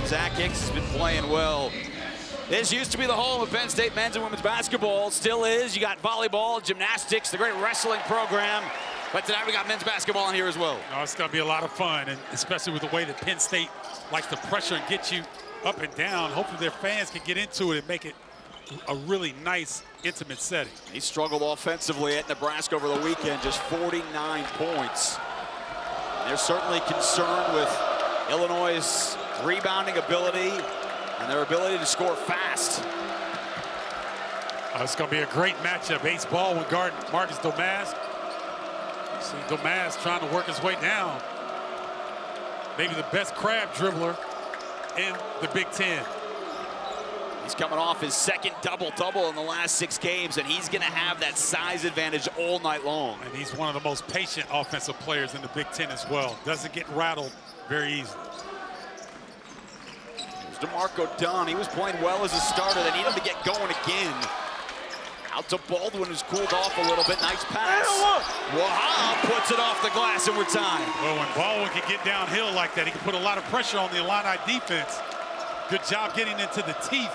and Zach Hicks has been playing well. This used to be the home of Penn State men's and women's basketball. Still is. You got volleyball, gymnastics, the great wrestling program. But tonight we got men's basketball in here as well. Oh, it's going to be a lot of fun, and especially with the way that Penn State likes to pressure and get you up and down. Hopefully their fans can get into it and make it a really nice, intimate setting. He struggled offensively at Nebraska over the weekend, just 49 points. And they're certainly concerned with Illinois' rebounding ability and their ability to score fast. It's going to be a great matchup. Ace Baldwin guarding Marcus Domask. See Domask trying to work his way down. Maybe the best crab dribbler in the Big Ten. He's coming off his second double-double in the last 6 games, and he's going to have that size advantage all night long. And he's one of the most patient offensive players in the Big Ten as well. Doesn't get rattled very easily. There's DeMarco Dunn. He was playing well as a starter. They need him to get going again. Out to Baldwin, who's cooled off a little bit. Nice pass. Wahab puts it off the glass and we're tied. Well, when Baldwin can get downhill like that, he can put a lot of pressure on the Illini defense. Good job getting into the teeth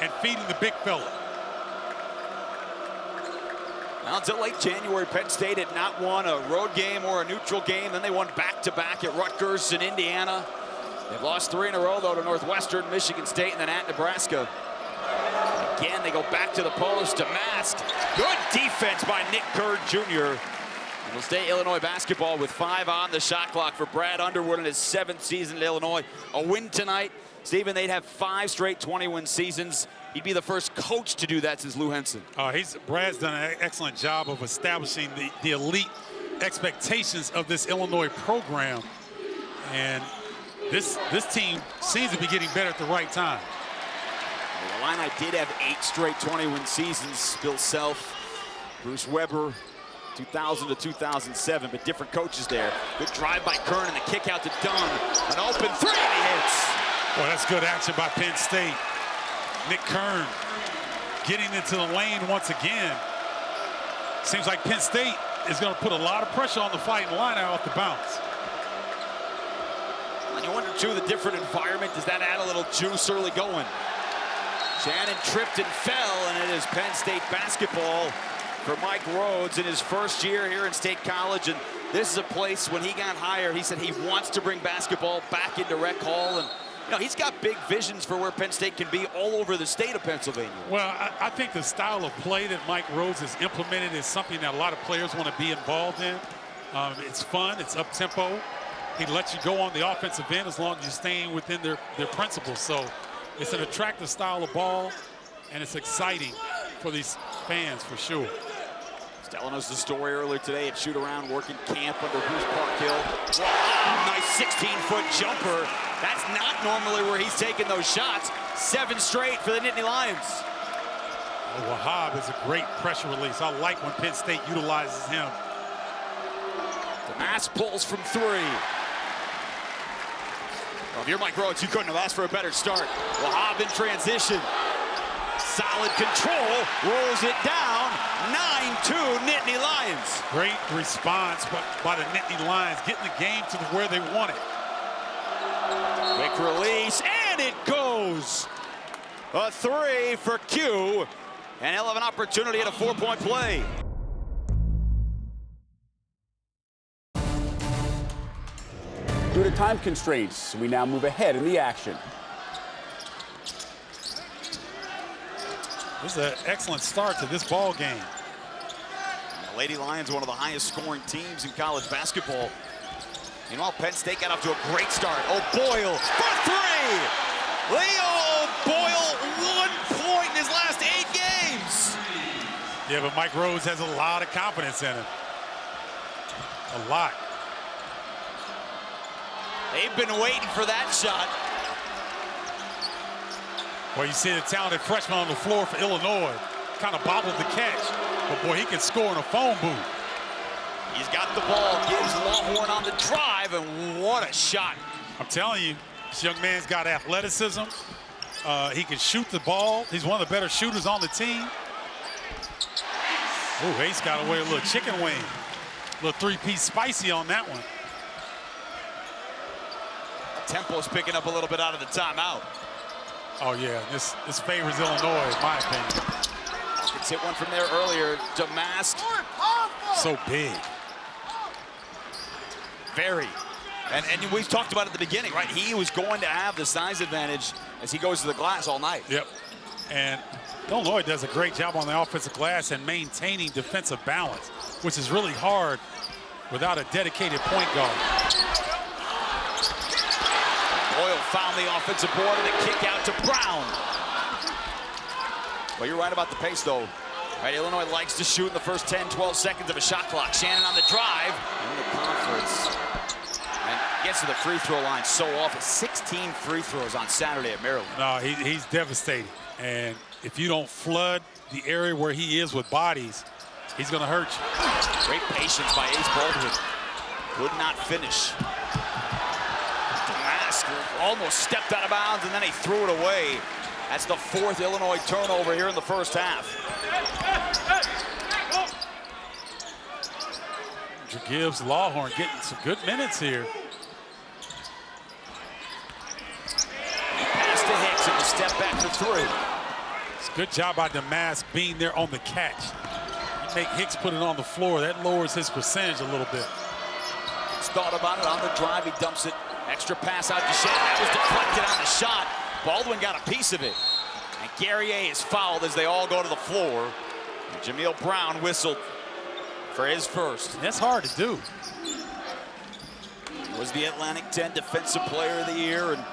and feeding the big fella. Now, until late January, Penn State had not won a road game or a neutral game. Then they won back-to-back at Rutgers and Indiana. They've lost 3 in a row, though, to Northwestern, Michigan State, and then at Nebraska. Again, they go back to the post to Mask. Good defense by Kern Jr. And will stay Illinois basketball with 5 on the shot clock for Brad Underwood in his 7th season at Illinois. A win tonight. Stephen, they'd have 5 straight 20-win seasons. He'd be the first coach to do that since Lou Henson. Brad's done an excellent job of establishing the elite expectations of this Illinois program. And this team seems to be getting better at the right time. The Illini did have 8 straight 20-win seasons. Bill Self, Bruce Weber, 2000 to 2007, but different coaches there. Good drive by Kern and the kick out to Dunn. An open 3 and he hits. Well, that's good action by Penn State. Nick Kern getting into the lane once again. Seems like Penn State is going to put a lot of pressure on the Fighting Illini off the bounce. And you wonder, too, the different environment. Does that add a little juice early going? Shannon tripped and fell, and it is Penn State basketball for Mike Rhodes in his first year here in State College. And this is a place, when he got hired, he said he wants to bring basketball back into Rec Hall. And you know, he's got big visions for where Penn State can be all over the state of Pennsylvania. Well, I think the style of play that Mike Rhodes has implemented is something that a lot of players want to be involved in. It's fun, it's up-tempo. He lets you go on the offensive end as long as you're staying within their principles. So it's an attractive style of ball, and it's exciting for these fans for sure. Telling us the story earlier today at shoot-around working camp under Bruce Parkhill. Wow, nice 16-foot jumper. That's not normally where he's taking those shots. 7 straight for the Nittany Lions. Well, Wahab is a great pressure release. I like when Penn State utilizes him. Domask pulls from 3. Well, if you're Mike Rhodes, you couldn't have asked for a better start. Wahab in transition. Solid control, rolls it down. 9-2 Nittany Lions. Great response by the Nittany Lions, getting the game to where they want it. Quick release, and it goes. A 3 for Q, and he'll have an opportunity at a 4-point play. Due to time constraints, we now move ahead in the action. This is an excellent start to this ball game. The Lady Lions, one of the highest scoring teams in college basketball. Meanwhile, Penn State got off to a great start. O'Boyle for 3! Leo O'Boyle, 1 point in his last 8 games. Yeah, but Mike Rhodes has a lot of confidence in him. A lot. They've been waiting for that shot. Well, you see the talented freshman on the floor for Illinois. Kind of bobbled the catch. But, boy, he can score in a phone booth. He's got the ball, gives Lawhorn on the drive, and what a shot. I'm telling you, this young man's got athleticism. He can shoot the ball. He's one of the better shooters on the team. Oh, Ace got away with a little chicken wing. A little 3-piece spicy on that one. Tempo's picking up a little bit out of the timeout. Oh, yeah, this favors Illinois, in my opinion. Hawkins hit one from there earlier. Damask. So big. Very. And we talked about it at the beginning, right? He was going to have the size advantage as he goes to the glass all night. Yep. And Illinois does a great job on the offensive glass and maintaining defensive balance, which is really hard without a dedicated point guard. Boyle found the offensive board and a kick out to Brown. Well, you're right about the pace, though. Right, Illinois likes to shoot in the first 10, 12 seconds of a shot clock. Shannon on the drive. In the conference. And gets to the free throw line so often. 16 free throws on Saturday at Maryland. No, he's devastating. And if you don't flood the area where he is with bodies, he's going to hurt you. Great patience by Ace Baldwin. Could not finish. Damask almost stepped out of bounds, and then he threw it away. That's the 4th Illinois turnover here in the first half. Gibbs, Lawhorn getting some good minutes here. Pass to Hicks and the step back for 3. It's a good job by Damask being there on the catch. You make Hicks put it on the floor, that lowers his percentage a little bit. He's thought about it on the drive, he dumps it. Extra pass out to Shannon, that was deflected on the shot. Baldwin got a piece of it. And Guerrier is fouled as they all go to the floor. And Jameel Brown whistled for his first. That's hard to do. He was the Atlantic 10 Defensive Player of the Year, and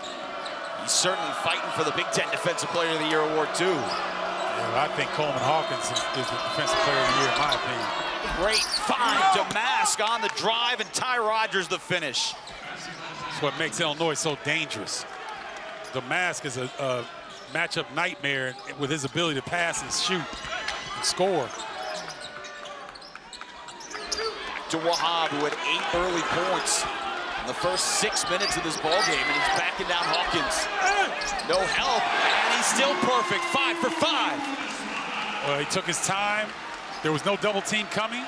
he's certainly fighting for the Big Ten Defensive Player of the Year award, too. Yeah, I think Coleman Hawkins is the Defensive Player of the Year, in my opinion. Great find, Damask on the drive, and Ty Rodgers the finish. That's what makes Illinois so dangerous. Damask is a matchup nightmare with his ability to pass and shoot and score. To Wahab, who had 8 early points in the first 6 minutes of this ball game, and he's backing down Hawkins. No help, and he's still perfect. 5 for 5. Well, he took his time. There was no double team coming.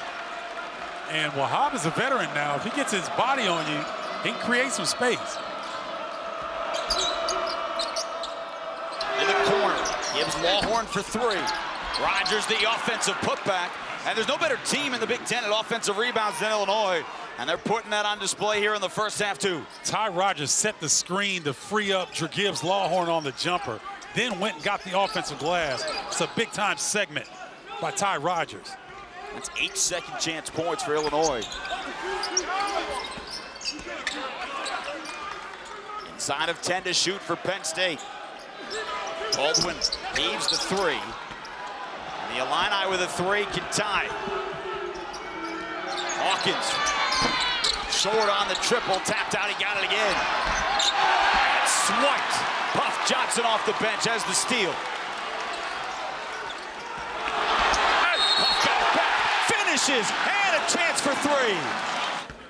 And Wahab is a veteran now. If he gets his body on you, he can create some space. In the corner, gives Lawhorn for 3. Rodgers the offensive putback. And there's no better team in the Big Ten at offensive rebounds than Illinois. And they're putting that on display here in the first half, too. Ty Rodgers set the screen to free up Gibbs Lawhorn on the jumper, then went and got the offensive glass. It's a big-time segment by Ty Rodgers. That's 8 second chance points for Illinois. Inside of 10 to shoot for Penn State. Baldwin heaves the 3. The Illini with a 3 can tie. Hawkins, short on the triple, tapped out, he got it again. Swiped. Puff Johnson off the bench has the steal. Puff got it back, finishes, and a chance for 3.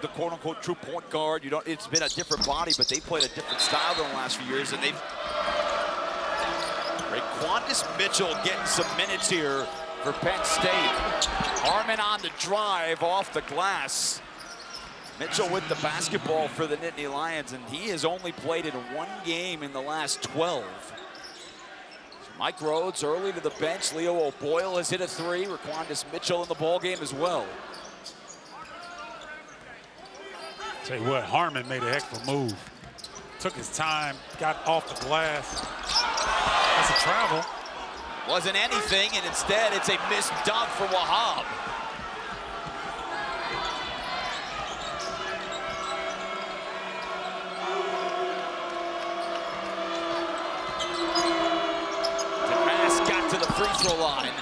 The quote-unquote true point guard, it's been a different body, but they played a different style in the last few years, and they've Raquandis Mitchell getting some minutes here for Penn State. Harmon on the drive off the glass. Mitchell with the basketball for the Nittany Lions, and he has only played in 1 game in the last 12. So Mike Rhodes early to the bench. Leo O'Boyle has hit a 3. Raquandis Mitchell in the ball game as well. Tell you what, Harmon made a heck of a move. Took his time, got off the glass. That's a travel. Wasn't anything, and instead it's a missed dunk for Wahab. Damask got to the free throw line.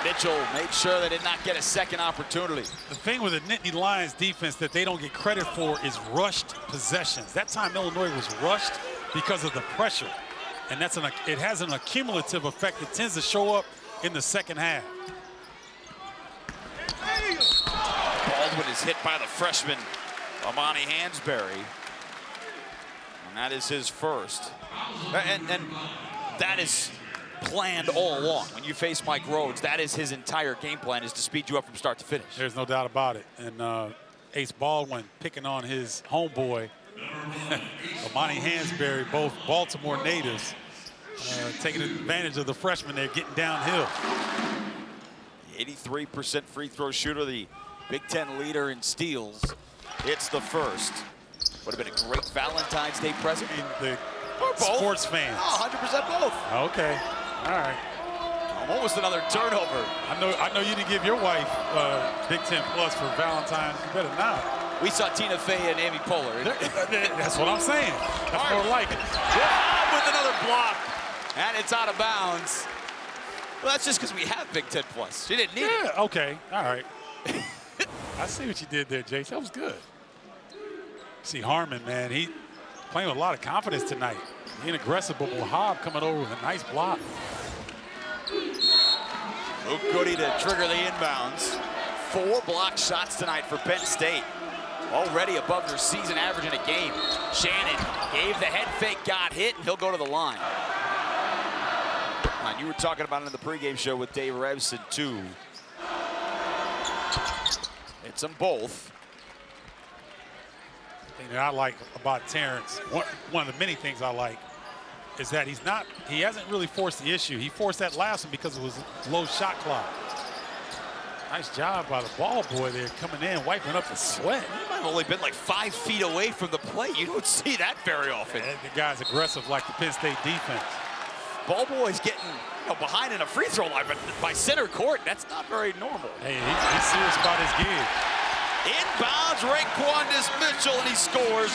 Mitchell made sure they did not get a second opportunity. The thing with the Nittany Lions defense that they don't get credit for is rushed possessions. That time Illinois was rushed because of the pressure. And it has an accumulative effect that tends to show up in the second half. Baldwin is hit by the freshman, Amani Hansberry. And that is his first. And that is planned all along. When you face Mike Rhodes, that is his entire game plan, is to speed you up from start to finish. There's no doubt about it. And Ace Baldwin picking on his homeboy Amani Hansberry, both Baltimore natives, taking advantage of the freshmen there getting downhill. 83% free throw shooter, the Big Ten leader in steals. It's the first. Would have been a great Valentine's Day present. The sports fans. Oh, 100% both. Okay, all right. Almost another turnover. I know you didn't give your wife Big Ten Plus for Valentine's. You better not. We saw Tina Fey and Amy Poehler. That's what I'm saying. That's more like it. Yeah, with another block. And it's out of bounds. Well, that's just because we have Big Ten Plus. She didn't need it. Okay, all right. I see what you did there, Jace. That was good. See Harmon, man, he playing with a lot of confidence tonight. Being aggressive, but Wahab coming over with a nice block. Luke Goody to trigger the inbounds. 4 block shots tonight for Penn State. Already above their season average in a game. Shannon gave the head fake, got hit, and he'll go to the line. You were talking about it in the pregame show with Dave Revson, too. It's them both. The thing that I like about Terrence, one of the many things I like, is that he hasn't really forced the issue. He forced that last one because it was low shot clock. Nice job by the ball boy there, coming in, wiping up the sweat. He might have only been like 5 feet away from the plate. You don't see that very often. Yeah, the guy's aggressive like the Penn State defense. Ball boy's getting behind in a free throw line, but by center court, that's not very normal. Hey, he's serious about his gig. Inbounds, Raekwon Mitchell, and he scores.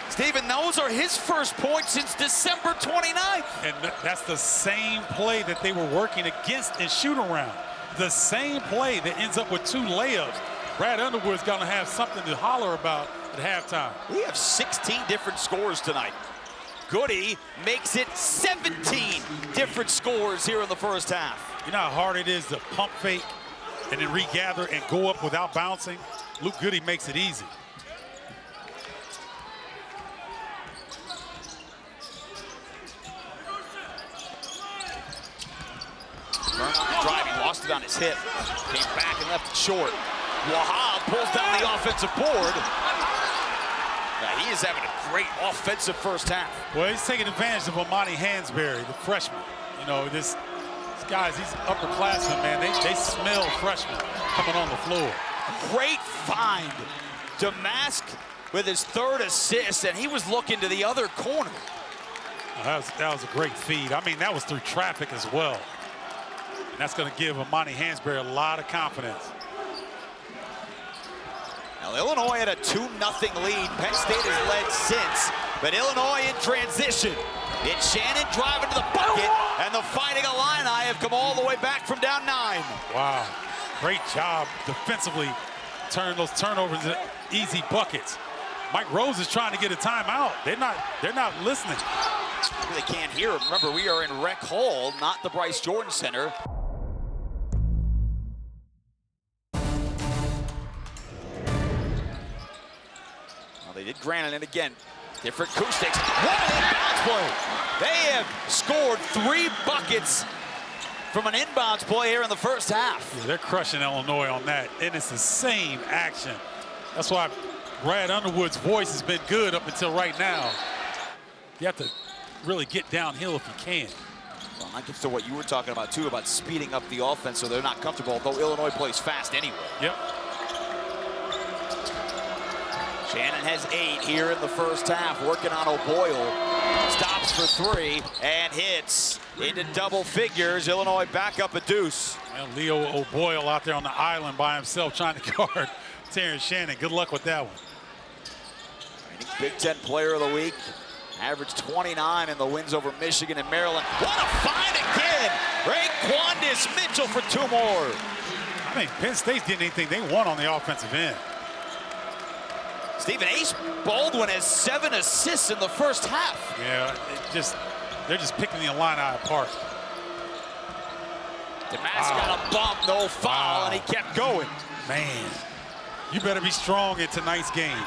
Stephen, those are his first points since December 29th. And that's the same play that they were working against in shoot-around. The same play that ends up with 2 layups. Brad Underwood's going to have something to holler about at halftime. We have 16 different scores tonight. Goody makes it 17 different scores here in the first half. You know how hard it is to pump fake and then regather and go up without bouncing? Luke Goody makes it easy. Driving, lost it on his hip. Came back and left it short. Wahab pulls down the offensive board. Yeah, he is having a great offensive first half. Well, he's taking advantage of Amani Hansberry, the freshman. You know, this guys, these upperclassmen, man, they smell freshmen coming on the floor. Great find. Damask with his 3rd assist, and he was looking to the other corner. That was a great feed. I mean, that was through traffic as well. And that's going to give Amani Hansberry a lot of confidence. Now, Illinois had a 2-0 lead. Penn State has led since, but Illinois in transition. It's Shannon driving to the bucket, and the Fighting Illini have come all the way back from down 9. Wow, great job defensively. Turn those turnovers into easy buckets. Mike Rose is trying to get a timeout. They're not listening. They can't hear him. Remember, we are in Rec Hall, not the Bryce Jordan Center. They did grant it, and again, different acoustics. What an inbounds play! They have scored 3 buckets from an inbounds play here in the first half. Yeah, they're crushing Illinois on that, and it's the same action. That's why Brad Underwood's voice has been good up until right now. You have to really get downhill if you can. Well, that gets to what you were talking about, too, about speeding up the offense so they're not comfortable, although Illinois plays fast anyway. Yep. Shannon has 8 here in the first half, working on O'Boyle. Stops for 3 and hits into double figures. Illinois back up a deuce. Well, Leo O'Boyle out there on the island by himself trying to guard Terrence Shannon. Good luck with that one. Big Ten Player of the Week. Averaged 29 in the wins over Michigan and Maryland. What a find again! Raekwon Mitchell for 2 more. I think Penn State's getting anything they want on the offensive end. Stephen, Ace Baldwin has 7 assists in the first half. Yeah, they're just picking the Illini apart. Damask got a bump, no foul, and he kept going. Man, you better be strong in tonight's game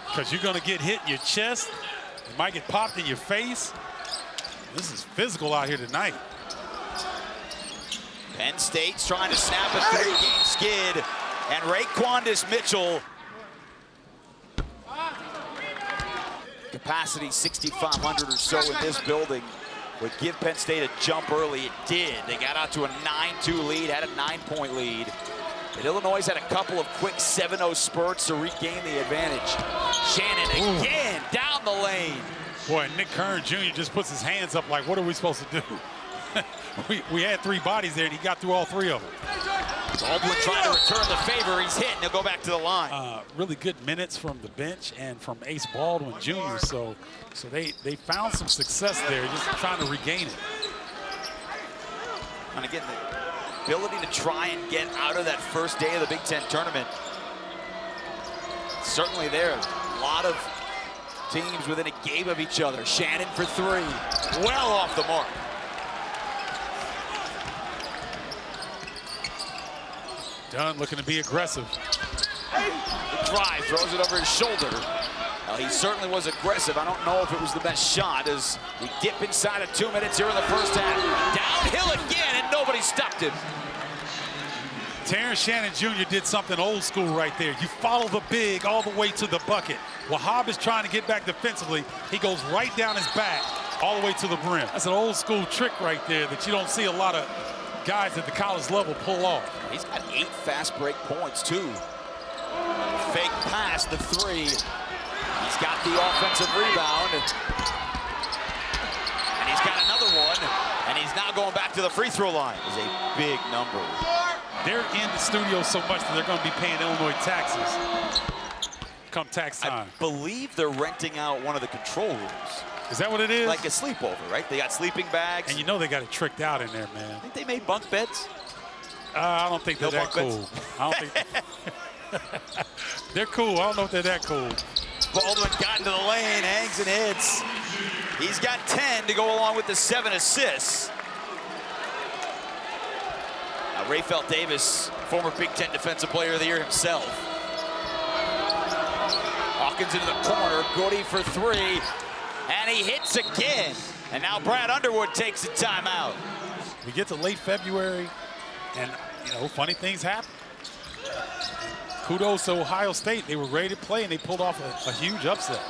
because you're going to get hit in your chest. You might get popped in your face. This is physical out here tonight. Penn State's trying to snap a 3-game skid, and Raekwon Mitchell capacity, 6,500 or so in this building, would give Penn State a jump early. It did. They got out to a 9-2 lead, had a 9-point lead. But Illinois had a couple of quick 7-0 spurts to regain the advantage. Shannon again down the lane. Boy, Nick Kern Jr. just puts his hands up like, what are we supposed to do? we had 3 bodies there, and he got through all 3 of them. Baldwin trying to return the favor. He's hit, and he'll go back to the line. Really good minutes from the bench and from Ace Baldwin Jr. So they found some success there, just trying to regain it. And again, the ability to try and get out of that first day of the Big Ten tournament, certainly there. A lot of teams within a game of each other. Shannon for 3, well off the mark. Dunn looking to be aggressive. The drive, throws it over his shoulder. He certainly was aggressive. I don't know if it was the best shot as we dip inside of 2 minutes here in the first half. Downhill again, and nobody stopped him. Terrence Shannon Jr. did something old school right there. You follow the big all the way to the bucket. Wahab is trying to get back defensively. He goes right down his back all the way to the brim. That's an old school trick right there that you don't see a lot of guys at the college level pull off. He's got 8 fast break points, too. Fake pass, the 3. He's got the offensive rebound. And he's got another one. And he's now going back to the free throw line. It's a big number. They're in the studio so much that they're going to be paying Illinois taxes come tax time. I believe they're renting out one of the control rooms. Is that what it is? Like a sleepover, right? They got sleeping bags. And you know they got it tricked out in there, man. I think they made bunk beds. I don't think they're that cool. I don't think they're cool. I don't know if they're that cool. Baldwin got into the lane, hangs and hits. He's got 10 to go along with the 7 assists. Rayfelt Davis, former Big Ten Defensive Player of the Year himself. Hawkins into the corner, Goody for 3, and he hits again. And now Brad Underwood takes a timeout. We get to late February, and you know, funny things happen. Kudos to Ohio State. They were ready to play, and they pulled off a huge upset.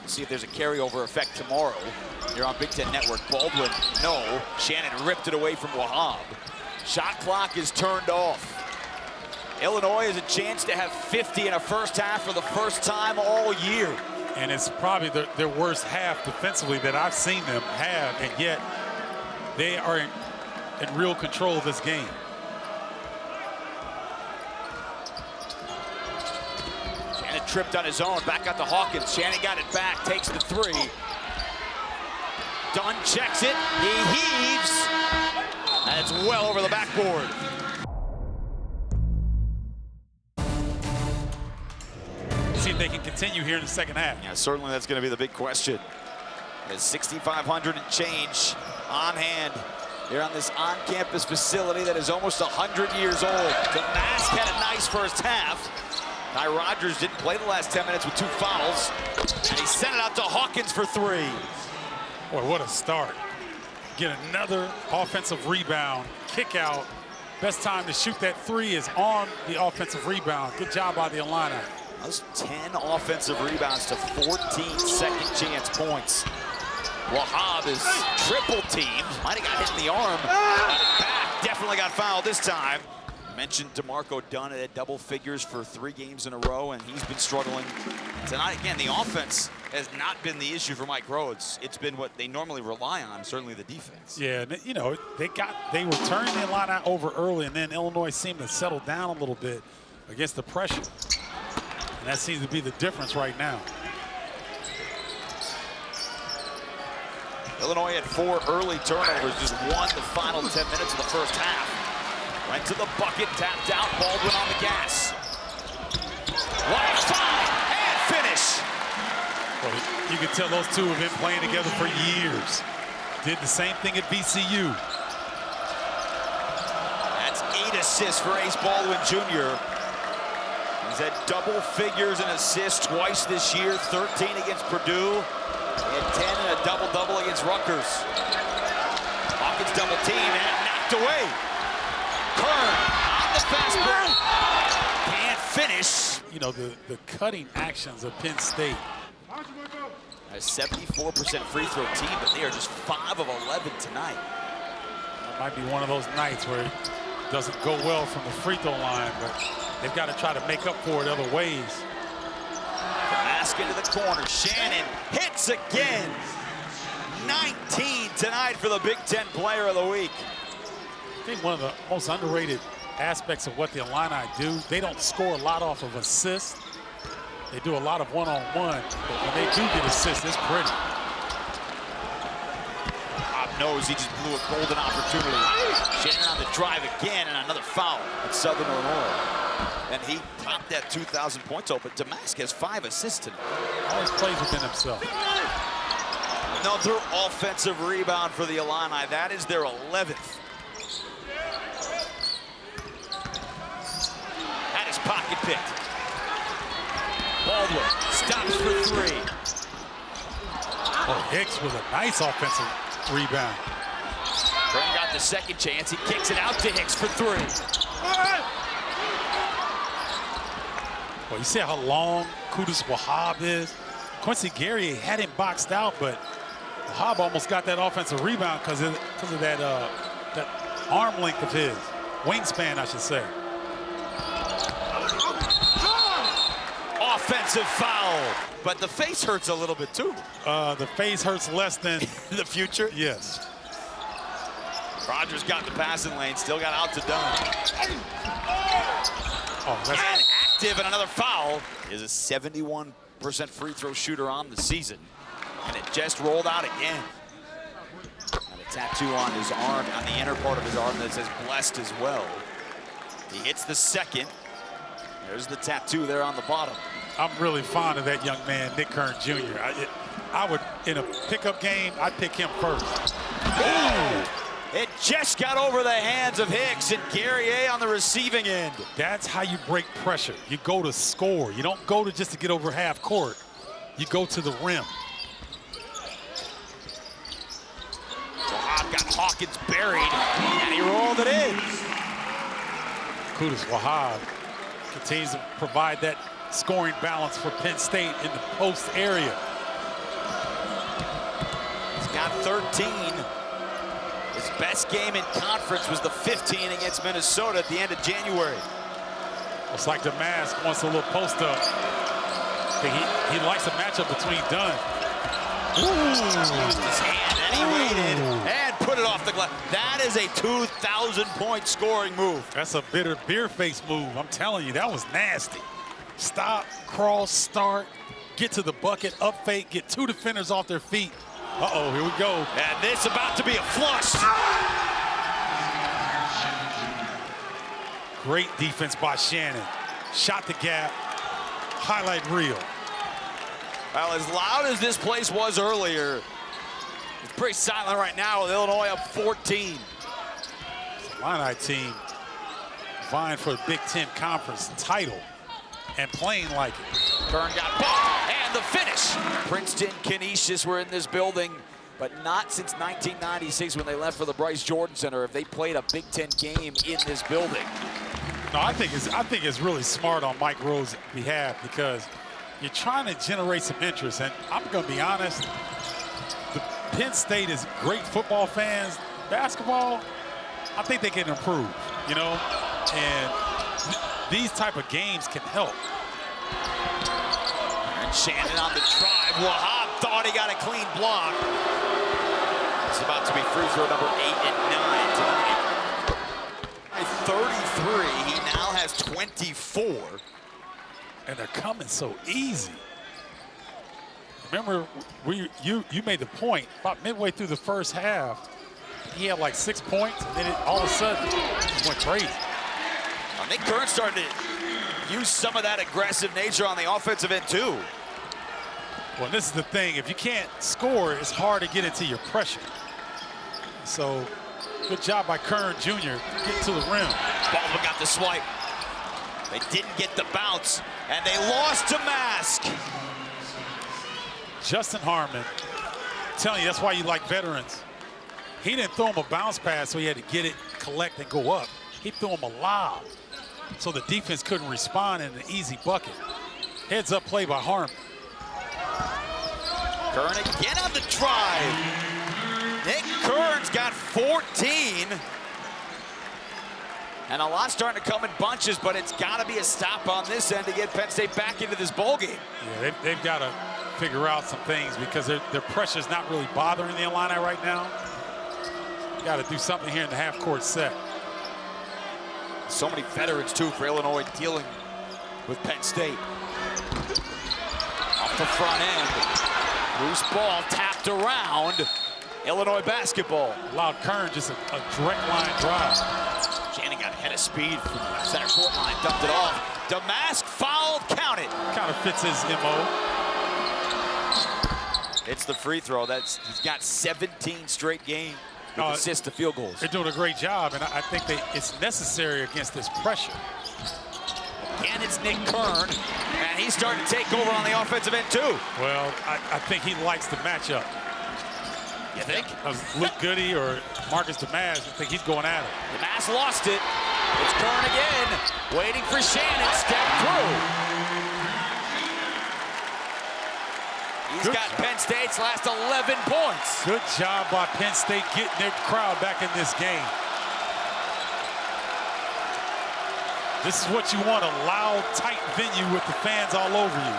Let's see if there's a carryover effect tomorrow. You're on Big Ten Network. Baldwin, no. Shannon ripped it away from Wahab. Shot clock is turned off. Illinois has a chance to have 50 in a first half for the first time all year. And it's probably their worst half defensively that I've seen them have, and yet they are in real control of this game. Shannon tripped on his own, back out to Hawkins. Shannon got it back, takes the 3. Dunn checks it, he heaves, and it's well over the backboard. See if they can continue here in the second half. Yeah, certainly that's going to be the big question. There's 6,500 and change on hand here on this on-campus facility that is almost 100 years old. The Mask had a nice first half. Ty Rogers didn't play the last 10 minutes with 2 fouls. And he sent it out to Hawkins for 3. Boy, what a start. Get another offensive rebound, kick out. Best time to shoot that 3 is on the offensive rebound. Good job by the Illini. Those 10 offensive rebounds to 14 second chance points. Wahab is triple teamed. Might have got hit in the arm. Got it back. Definitely got fouled this time. Mentioned DeMarco Dunn at double figures for 3 games in a row, and he's been struggling tonight. Again, the offense has not been the issue for Mike Rhodes. It's been what they normally rely on, certainly the defense. Yeah, you know, they were turning the Illini over early, and then Illinois seemed to settle down a little bit against the pressure. And that seems to be the difference right now. Illinois had 4 early turnovers, just won the final 10 minutes of the first half. Went to the bucket, tapped out, Baldwin on the gas. What a foul, and finish. Well, you can tell those two have been playing together for years. Did the same thing at VCU. That's 8 assists for Ace Baldwin Jr. He's had double figures in assists twice this year, 13 against Purdue. He had 10 and a double-double against Rutgers. Hawkins double team and knocked away. Kern on the fast break. Can't finish. You know, the cutting actions of Penn State A 74% free throw team, but they are just 5 of 11 tonight. It might be one of those nights where it doesn't go well from the free throw line, but they've got to try to make up for it other ways. Mask into the corner. Shannon hits again. 19 tonight for the Big Ten Player of the Week. I think one of the most underrated aspects of what the Illini do, they don't score a lot off of assists. They do a lot of one-on-one, but when they do get assists, it's pretty. Bob knows he just blew a golden opportunity. Shannon on the drive again, and another foul at Southern Illinois. And he topped that 2,000 points open. Damask has 5 assists tonight. Always plays within himself. Another offensive rebound for the Illini. That is their 11th. That is pocket picked. Baldwin stops for 3. Oh, Hicks with a nice offensive rebound. Kern got the second chance. He kicks it out to Hicks for 3. Well, you see how long Qudus Wahab is? Quincy Gary had him boxed out, but Wahab almost got that offensive rebound because of that arm length of his. Wingspan, I should say. Offensive foul, but the face hurts a little bit too. The face hurts less than the future. Yes. Rogers got the passing lane, still got out to Dunn. Oh, that's and active, and another foul. Is a 71% free throw shooter on the season, and it just rolled out again. And a tattoo on his arm, on the inner part of his arm, that says "blessed" as well. He hits the second. There's the tattoo there on the bottom. I'm really fond of that young man, Nick Kern Jr. I would, in a pickup game, I'd pick him first. Ooh. It just got over the hands of Hicks, and Guerrier on the receiving end. That's how you break pressure. You go to score. You don't go to just to get over half court. You go to the rim. Wahab got Hawkins buried, and he rolled it in. Qudus Wahab continues to provide that scoring balance for Penn State in the post area. He's got 13. His best game in conference was the 15 against Minnesota at the end of January. Looks like Damask wants a little post up. He likes a matchup between Dunn. Used his hand, and he waited and put it off the glass. That is a 2,000-point scoring move. That's a bitter beer face move. I'm telling you, that was nasty. Stop, cross, start, get to the bucket, up fake, get 2 defenders off their feet. Uh-oh, here we go. And this about to be a flush. Great defense by Shannon. Shot the gap, highlight reel. Well, as loud as this place was earlier, it's pretty silent right now with Illinois up 14. The Illini team vying for the Big Ten Conference title and playing like it. Kern got bumped, and the finish. Princeton, Canisius were in this building, but not since 1996 when they left for the Bryce Jordan Center have they played a Big Ten game in this building. No, I think it's really smart on Mike Rose's behalf because you're trying to generate some interest, and I'm going to be honest, the Penn State is great football fans. Basketball, I think they can improve, you know, and these type of games can help. And Shannon on the drive. Wahab thought he got a clean block. It's about to be free throw number 8 and 9 tonight. At 33, he now has 24. And they're coming so easy. Remember, you made the point about midway through the first half, he had like 6 points, and then all of a sudden, it just went crazy. I think Kern started to use some of that aggressive nature on the offensive end too. Well, this is the thing. If you can't score, it's hard to get into your pressure. So, good job by Kern Jr. getting to the rim. Baldwin got the swipe. They didn't get the bounce, and they lost to Mask. Justin Harmon, I'm telling you, that's why you like veterans. He didn't throw him a bounce pass, so he had to get it, collect, and go up. He threw him a lob, so the defense couldn't respond in an easy bucket. Heads up play by Harmon. Kern again on the drive. Nick Kern's got 14. And a lot starting to come in bunches, but it's got to be a stop on this end to get Penn State back into this bowl game. Yeah, they've got to figure out some things because their pressure's not really bothering the Illini right now. Got to do something here in the half-court set. So many veterans, too, for Illinois dealing with Penn State. Off the front end. Loose ball tapped around. Illinois basketball. Allowed Kern just a direct line drive. Shannon got ahead of speed from the center court line, dumped it off. Damask fouled, count it. Kind of fits his MO. It's the free throw. He's got 17 straight games with assists to field goals. They're doing a great job, and I think it's necessary against this pressure. Again, it's Nick Kern, and he's starting to take over on the offensive end, too. Well, I think he likes the matchup. You think? Luke Goody or Marcus Damask, I think he's going at it. Damask lost it. It's Kern again, waiting for Shannon, step through. He's got Penn State's last 11 points. Good job by Penn State getting their crowd back in this game. This is what you want, a loud, tight venue with the fans all over you.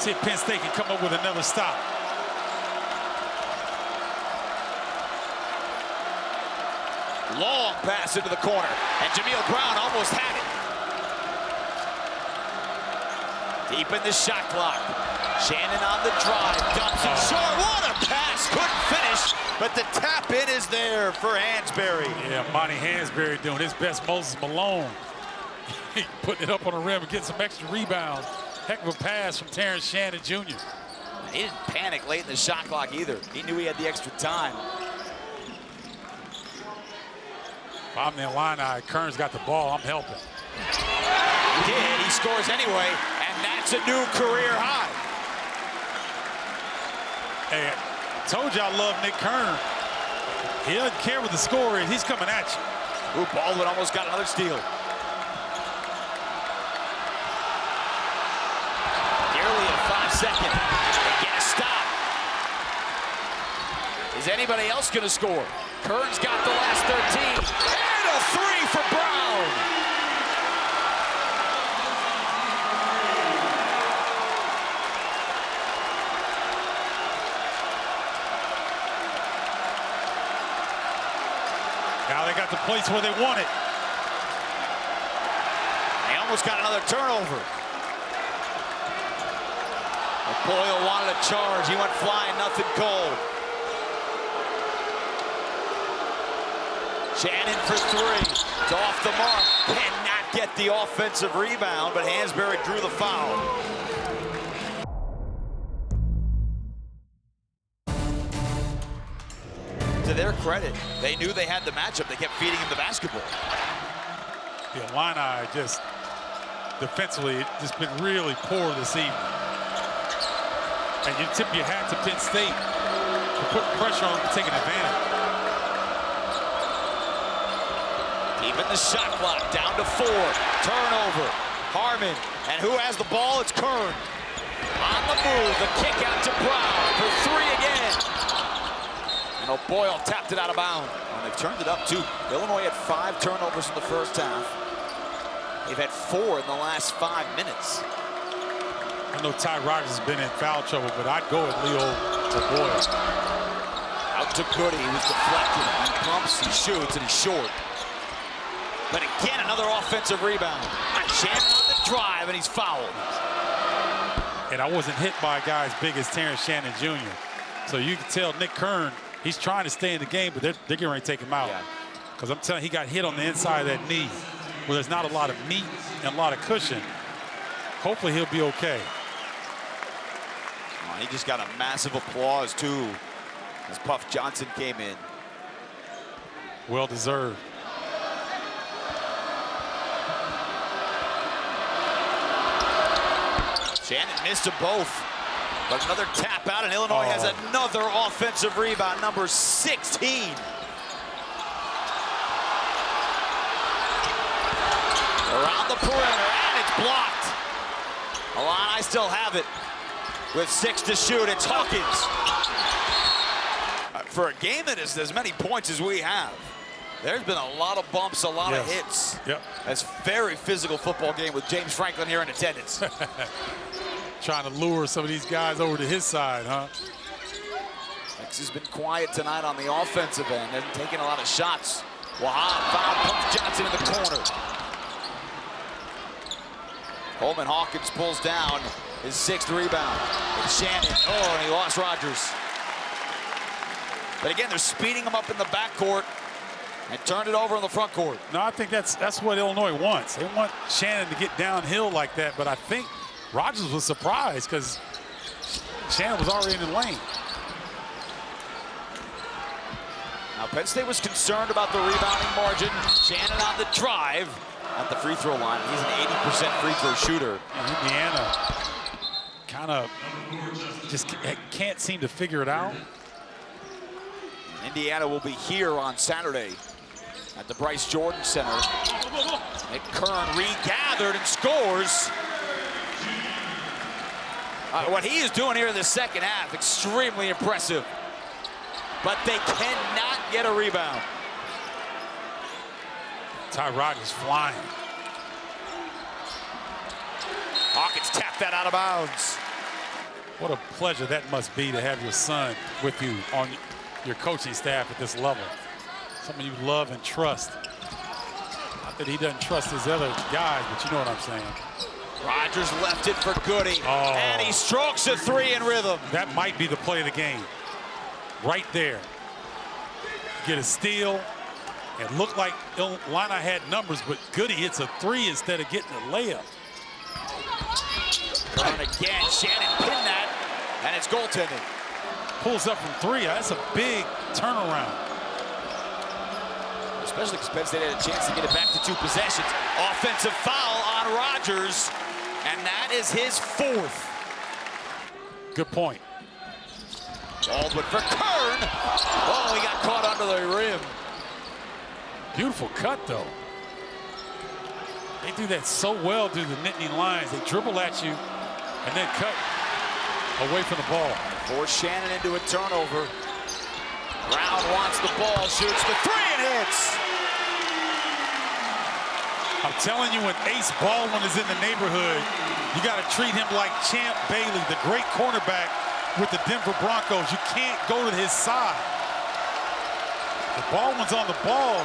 See if Penn State can come up with another stop. Long pass into the corner, and Jameel Brown almost had it. Deep in the shot clock. Shannon on the drive, dumps it short. What a pass, couldn't finish, but the tap in is there for Hansberry. Yeah, Monty Hansberry doing his best Moses Malone. Putting it up on the rim and getting some extra rebounds. Heck of a pass from Terrence Shannon Jr. He didn't panic late in the shot clock either. He knew he had the extra time. If I'm the Illini, Kern's got the ball, I'm helping. He did, he scores anyway, and that's a new career high. Hey, I told you I love Nick Kern. He doesn't care what the score is, he's coming at you. Ooh, Baldwin almost got another steal. Nearly a 5-second. They get a stop. Is anybody else gonna score? Kern's got the last 13. And a three for Brown. Now they got the place where they want it. They almost got another turnover. Boyle wanted a charge. He went flying, nothing cold. Shannon for three. It's off the mark. Cannot get the offensive rebound, but Hansberry drew the foul. To their credit, they knew they had the matchup. They kept feeding him the basketball. The Illini just defensively just been really poor this evening. And you tip your hat to Penn State for putting pressure on them and taking advantage. Deep in the shot clock, down to 4. Turnover. Harmon, and who has the ball? It's Kern. On the move, the kick out to Brown for 3 again. And O'Boyle tapped it out of bounds. And they've turned it up too. Illinois had 5 turnovers in the first half. They've had 4 in the last 5 minutes. I know Ty Rogers has been in foul trouble, but I'd go with Leo O'Boyle. Out to Goody, he was deflected. He pumps, he shoots, and he's short. But again, another offensive rebound. Shannon on the drive, and he's fouled. And I wasn't hit by a guy as big as Terrence Shannon Jr. So you can tell Nick Kern, he's trying to stay in the game, but they're getting ready to take him out. Because I'm telling you, he got hit on the inside of that knee, where there's not a lot of meat and a lot of cushion. Hopefully he'll be okay. Oh, he just got a massive applause, too, as Puff Johnson came in. Well deserved. Shannon missed them both. But another tap out, and Illinois has another offensive rebound, number 16. Around the perimeter, and it's blocked. Illini still have it. with 6 to shoot. It's Hawkins. For a game that is as many points as we have, there's been a lot of bumps, a lot of hits. Yep. That's a very physical football game with James Franklin here in attendance. Trying to lure some of these guys over to his side, huh? Hicks has been quiet tonight on the offensive end, hasn't taken a lot of shots. Wahab found Puff Johnson in the corner. Coleman Hawkins pulls down his 6th rebound. And Shannon, and he lost Rogers. But again, they're speeding him up in the backcourt and turned it over in the front court. No, I think that's what Illinois wants. They want Shannon to get downhill like that, but I think Rogers was surprised because Shannon was already in the lane. Now, Penn State was concerned about the rebounding margin. Shannon on the drive at the free throw line. He's an 80% free throw shooter. Indiana kind of just can't seem to figure it out. Indiana will be here on Saturday at the Bryce Jordan Center. Nick Kern regathered and scores. What he is doing here in the second half, extremely impressive. But they cannot get a rebound. Ty Rogers flying. Hawkins tapped that out of bounds. What a pleasure that must be to have your son with you on your coaching staff at this level. Someone you love and trust. Not that he doesn't trust his other guys, but you know what I'm saying. Rogers left it for Goody, and he strokes a 3 in rhythm. That might be the play of the game. Right there. Get a steal. It looked like Illini had numbers, but Goody hits a 3 instead of getting a layup. Kern again, Shannon pinned that, and it's goaltending. Pulls up from 3, that's a big turnaround. Especially because Penn State had a chance to get it back to 2 possessions. Offensive foul on Rogers, and that is his 4th. Good point. Baldwin for Kern. Oh, he got caught under the rim. Beautiful cut, though. They do that so well, do the Nittany Lions. They dribble at you and then cut away from the ball. Force Shannon into a turnover. Brown wants the ball, shoots the 3 and hits. I'm telling you, when Ace Baldwin is in the neighborhood, you got to treat him like Champ Bailey, the great cornerback with the Denver Broncos. You can't go to his side. If Baldwin's on the ball,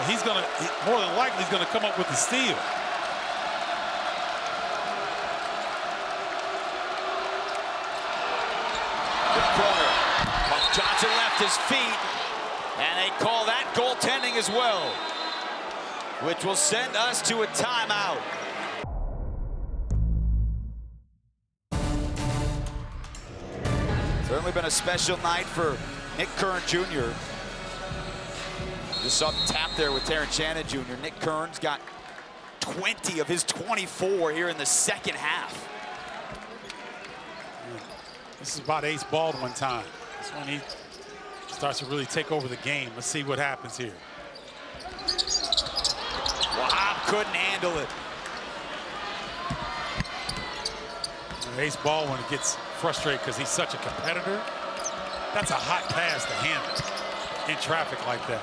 more than likely he's gonna come up with the steal. Good corner. Puff Johnson left his feet, and they call that goaltending as well, which will send us to a timeout. Certainly been a special night for Nick Kern Jr. Just saw the tap there with Terrence Shannon Jr. Nick Kern's got 20 of his 24 here in the second half. This is about Ace Baldwin time. This when he starts to really take over the game. Let's see what happens here. Wahab couldn't handle it. Ace Baldwin gets frustrated because he's such a competitor. That's a hot pass to handle in traffic like that.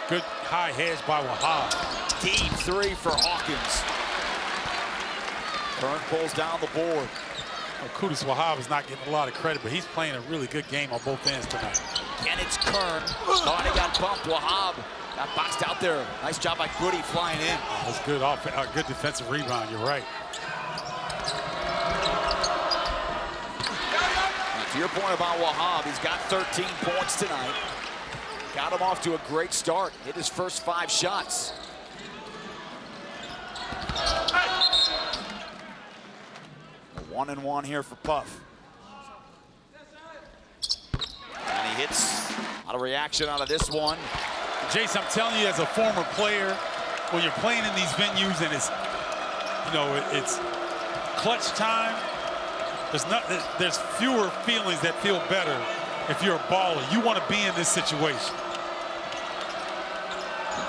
Good high hedge by Wahab. Deep 3 for Hawkins. Kern pulls down the board. Well, Kudus Wahab is not getting a lot of credit, but he's playing a really good game on both ends tonight. And it's Kern. Thought he got bumped. Wahab got boxed out there. Nice job by Goody flying in. That's good, good defensive rebound. You're right. Now, to your point about Wahab, he's got 13 points tonight. Got him off to a great start. Hit his first 5 shots. A 1-and-1 here for Puff. And he hits a lot of reaction out of this one. Jace, I'm telling you, as a former player, when you're playing in these venues and it's, it's clutch time, there's fewer feelings that feel better if you're a baller. You want to be in this situation.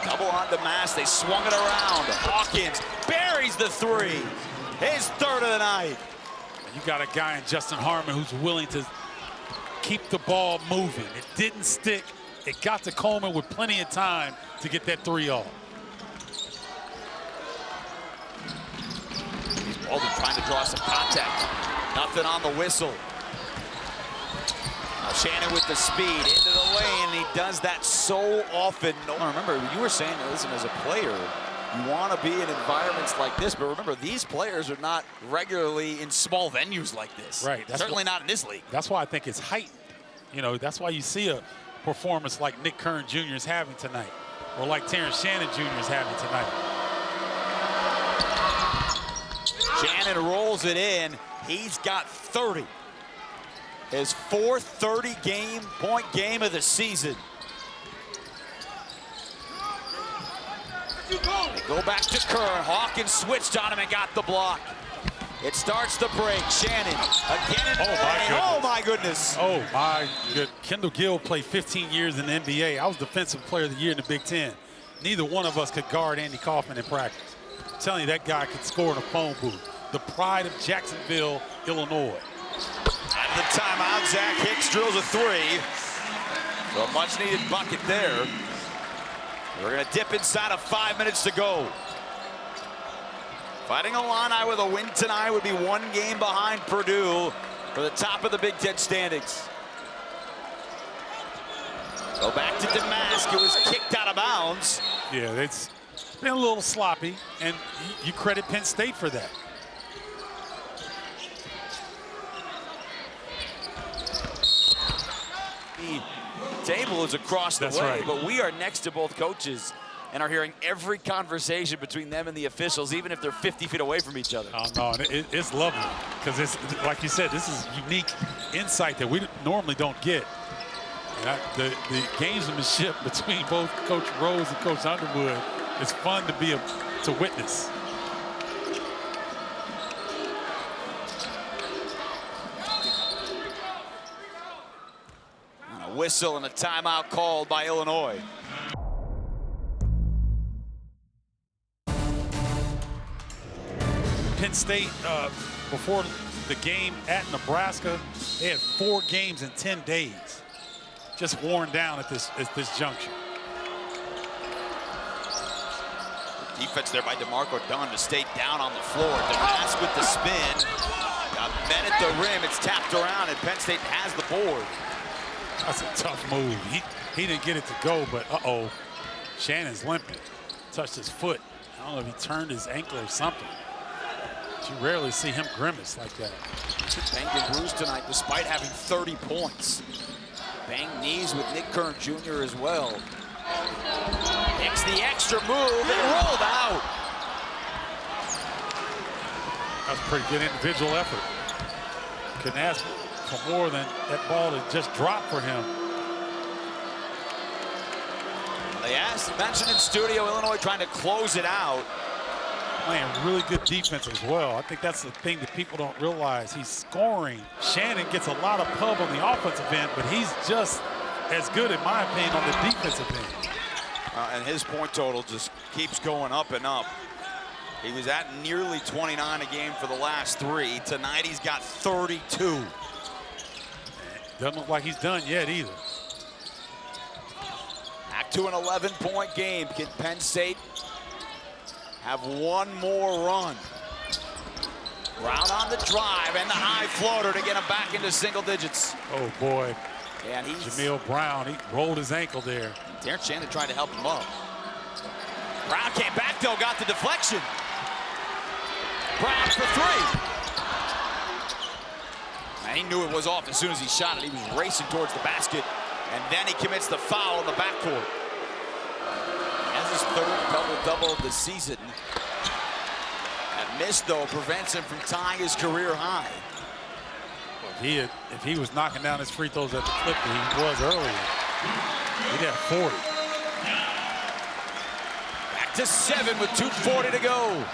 Double on Damas, they swung it around. Hawkins buries the three. His third of the night. You got a guy in Justin Harmon who's willing to keep the ball moving. It didn't stick. It got to Coleman with plenty of time to get that three off. Walden trying to draw some contact. Nothing on the whistle. Now Shannon with the speed into the lane, and he does that so often. No, remember, you were saying, listen, as a player, you want to be in environments like this, but remember, these players are not regularly in small venues like this. Right. Certainly not in this league. That's why I think it's heightened. You know, that's why you see a performance like Nick Kern Jr. is having tonight, or like Terrence Shannon Jr. is having tonight. Shannon rolls it in. He's got 30. His fourth 30-point game of the season. They go back to Kern. Hawkins switched on him and got the block. It starts the break. Shannon again in the lane. Oh my goodness. Oh my goodness. Kendall Gill played 15 years in the NBA. I was Defensive Player of the Year in the Big Ten. Neither one of us could guard Andy Kaufman in practice. I'm telling you, that guy could score in a phone booth. The pride of Jacksonville, Illinois. Out of the timeout, Zach Hicks drills a three. So a much-needed bucket there. We're going to dip inside of 5 minutes to go. Fighting Illini with a win tonight would be one game behind Purdue for the top of the Big Ten standings. Go back to Damas. It was kicked out of bounds. Yeah, it's been a little sloppy, and you credit Penn State for that. The table is across the way, right. But we are next to both coaches and are hearing every conversation between them and the officials, even if they're 50 feet away from each other. Oh, no, it's lovely, because it's, like you said, this is unique insight that we normally don't get. And the gamesmanship between both Coach Rose and Coach Underwood is fun to witness. A whistle and a timeout called by Illinois. Penn State, before the game at Nebraska, they had 4 games in 10 days. Just worn down at this juncture. Defense there by DeMarco Dunn to stay down on the floor. Damas with the spin. Got met at the rim. It's tapped around, and Penn State has the board. That's a tough move. He didn't get it to go, but uh-oh. Shannon's limping. Touched his foot. I don't know if he turned his ankle or something. But you rarely see him grimace like that. Banged and bruised tonight despite having 30 points. Banged knees with Nick Kern Jr. as well. Hicks the extra move and rolled out. That was a pretty good individual effort. Couldn't ask for more than that ball to just drop for him. They mentioned in studio, Illinois trying to close it out. Playing really good defense as well. I think that's the thing that people don't realize. He's scoring. Shannon gets a lot of pub on the offensive end, but he's just as good, in my opinion, on the defensive end. And his point total just keeps going up and up. He was at nearly 29 a game for the last 3. Tonight he's got 32. Doesn't look like he's done yet either. Back to an 11-point game. Can Penn State have one more run? Brown on the drive and the high floater to get him back into single digits. Oh boy. And he's Jameel Brown, he rolled his ankle there. Terrence Shannon tried to help him up. Brown came back though, got the deflection. Brown for 3. And he knew it was off as soon as he shot it. He was racing towards the basket, and then he commits the foul in the backcourt. That's his 3rd double-double of the season. That miss, though, prevents him from tying his career high. If he was knocking down his free throws at the clip that he was earlier, he'd have 40. Back to 7 with 2:40 to go.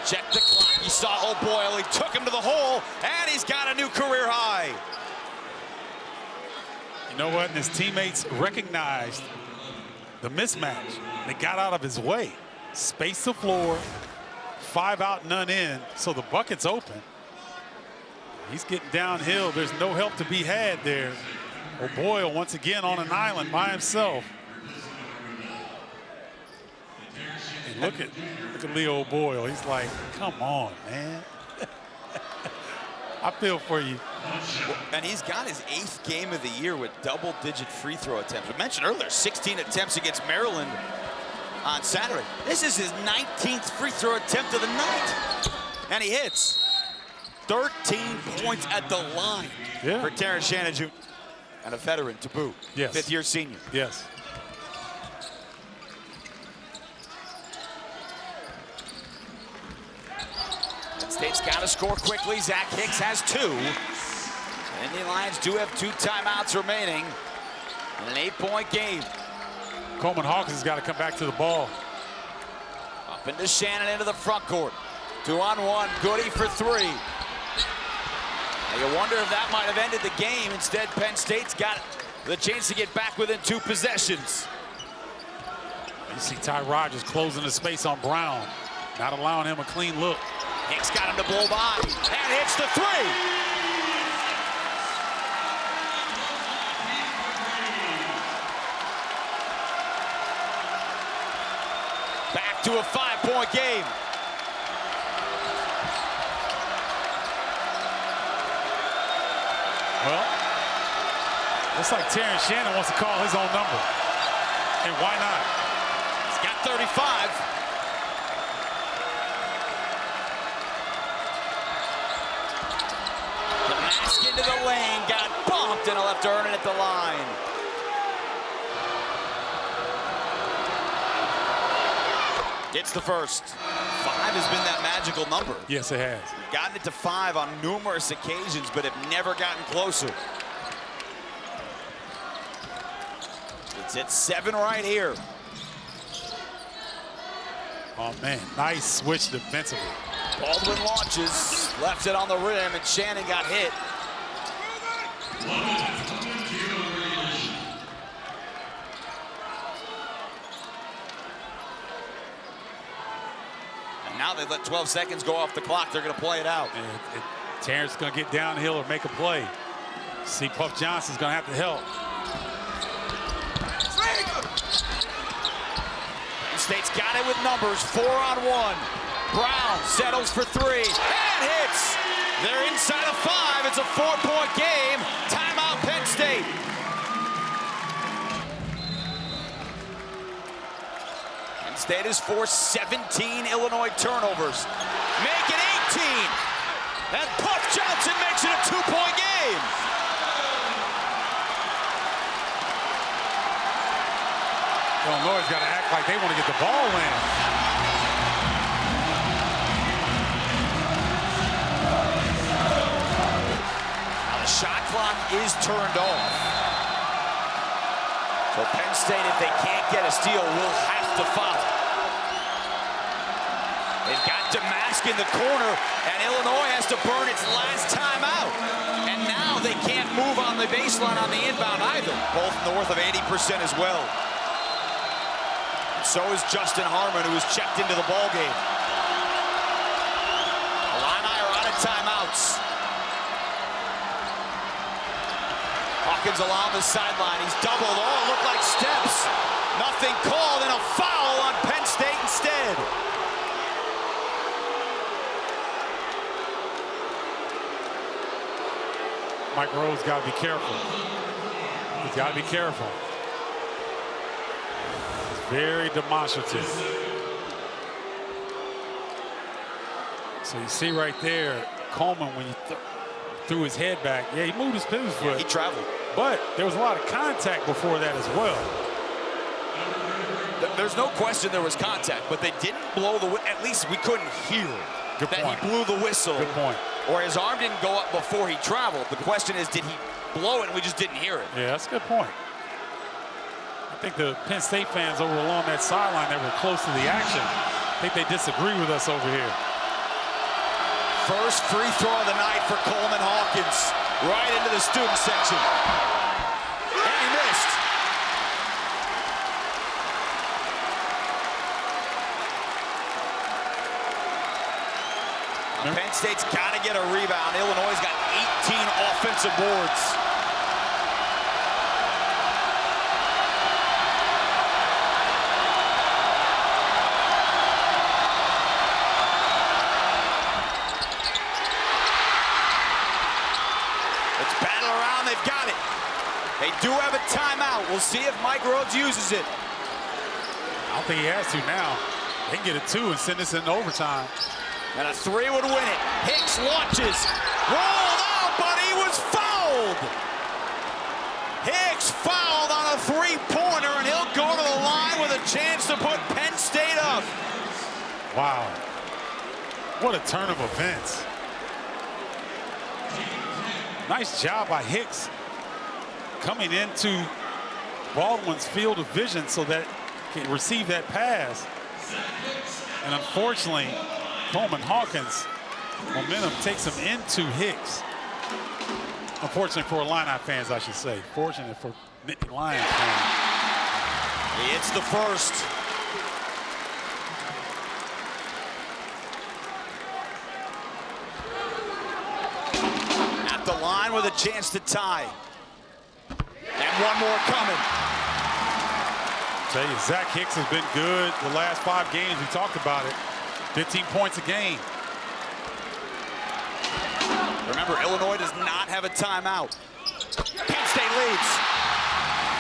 Check the clock. You saw O'Boyle, he took him to the hole, and he's got a new career high. You know what? And his teammates recognized the mismatch. They got out of his way. Space the floor, 5 out, none in, so the bucket's open. He's getting downhill. There's no help to be had there. O'Boyle once again on an island by himself. And look at Leo O'Boyle. He's like, come on, man. I feel for you. And he's got his 8th game of the year with double-digit free throw attempts. We mentioned earlier, 16 attempts against Maryland on Saturday. This is his 19th free throw attempt of the night. And he hits. 13 points at the line for Terrence Shannon Jr. And a veteran to boot. Yes. 5th-year senior. Yes. Penn State's got to score quickly. Zach Hicks has 2. And the Lions do have 2 timeouts remaining in an 8-point game. Coleman Hawkins has got to come back to the ball. Up into Shannon into the front court. 2-on-1, Goody for 3. Now you wonder if that might have ended the game. Instead, Penn State's got the chance to get back within 2 possessions. You see Ty Rogers closing the space on Brown, not allowing him a clean look. Hicks got him to blow by, and hits the 3. Back to a 5-point game. Well, looks like Terrence Shannon wants to call his own number. And why not? He's got 35. The mask into the lane, got bumped, and he'll have to earn it at the line. It's the first. 5 has been that magical number. Yes, it has. We've gotten it to 5 on numerous occasions, but have never gotten closer. It's at 7 right here. Oh, man, nice switch defensively. Baldwin launches, left it on the rim, and Shannon got hit. And now they let 12 seconds go off the clock. They're going to play it out. And Terrence is going to get downhill or make a play. See, Puff Johnson's going to have to help. Penn State's got it with numbers, 4-on-1. Brown settles for 3 and hits. They're inside of 5. It's a 4-point game. Timeout, Penn State. Penn State has forced 17 Illinois turnovers. Make it 18. And Puff Johnson makes it a 2-point game. Illinois got to act like they want to get the ball in. Shot clock is turned off. So Penn State, if they can't get a steal, will have to foul. They've got Damask in the corner, and Illinois has to burn its last time out. And now they can't move on the baseline on the inbound either. Both north of 80% as well. And so is Justin Harmon, who was checked into the ballgame. Illini are out of timeouts. Hawkins along the sideline. He's doubled. Oh, it looked like steps. Nothing called, and a foul on Penn State instead. Mike Rhodes got to be careful. He's got to be careful. It's very demonstrative. So you see right there, Coleman, when you threw his head back, yeah, he moved his pivot foot. Yeah, he traveled. But there was a lot of contact before that as well. There's no question there was contact, but they didn't blow the whistle. At least we couldn't hear Good that point. He blew the whistle. Good point. Or his arm didn't go up before he traveled. The question is, did he blow it and we just didn't hear it? Yeah, that's a good point. I think the Penn State fans over along that sideline that were close to the action, I think they disagree with us over here. First free throw of the night for Coleman Hawkins. Right into the student section. And he missed. Penn State's got to get a rebound. Illinois' got 18 offensive boards. Let's battle around. They've got it. They do have a timeout. We'll see if Mike Rhodes uses it. I don't think he has to now. They can get a 2 and send this into overtime. And a 3 would win it. Hicks launches. Rolled out, but he was fouled. Hicks fouled on a 3-pointer, and he'll go to the line with a chance to put Penn State up. Wow. What a turn of events. Nice job by Hicks coming into Baldwin's field of vision so that he can receive that pass. And unfortunately, Coleman Hawkins' momentum takes him into Hicks. Unfortunately for Illini fans, I should say. Fortunate for Nittany Lions fans. It's the first. At the line with a chance to tie. And one more coming. Tell you, Zach Hicks has been good the last 5 games. We talked about it. 15 points a game. Remember, Illinois does not have a timeout. Penn State leads.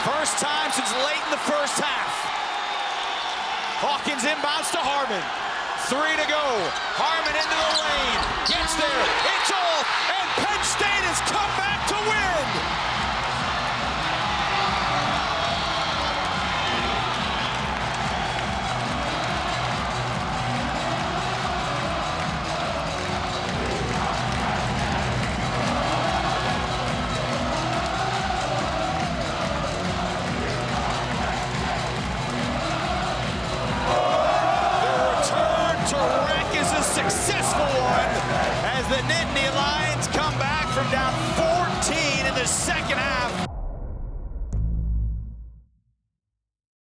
First time since late in the first half. Hawkins inbounds to Harmon. 3 to go. Harmon into the lane. Gets there. It's off. And Penn State has come back to win. Successful one as the Nittany Lions come back from down 14 in the second half